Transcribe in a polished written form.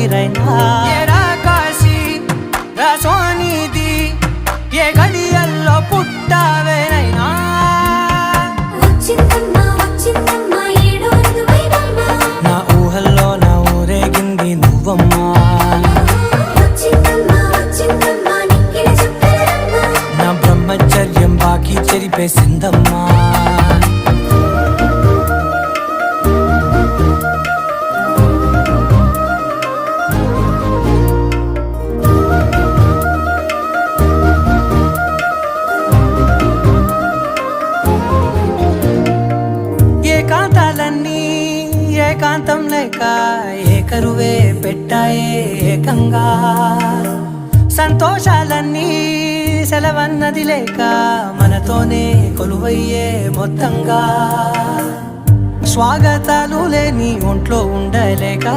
ఊపిరైనా కాశీ సోనిది ఏ గడియల్లో పుట్టావేనైనా నా ఊహల్లో నా ఊరేగింది నువ్వమ్మా నా బ్రహ్మచర్యం బాకీ చెరిపేసిందమ్మా ఏకాంతాలన్నీ ఏకాంతం లేక ఏకరువే పెట్టాయే ఏకంగా సంతోషాలన్నీ సెలవన్నది లేక మనతోనే కొలువయ్యే మొత్తంగా స్వాగతాలు లేని ఒంట్లో ఉండలేక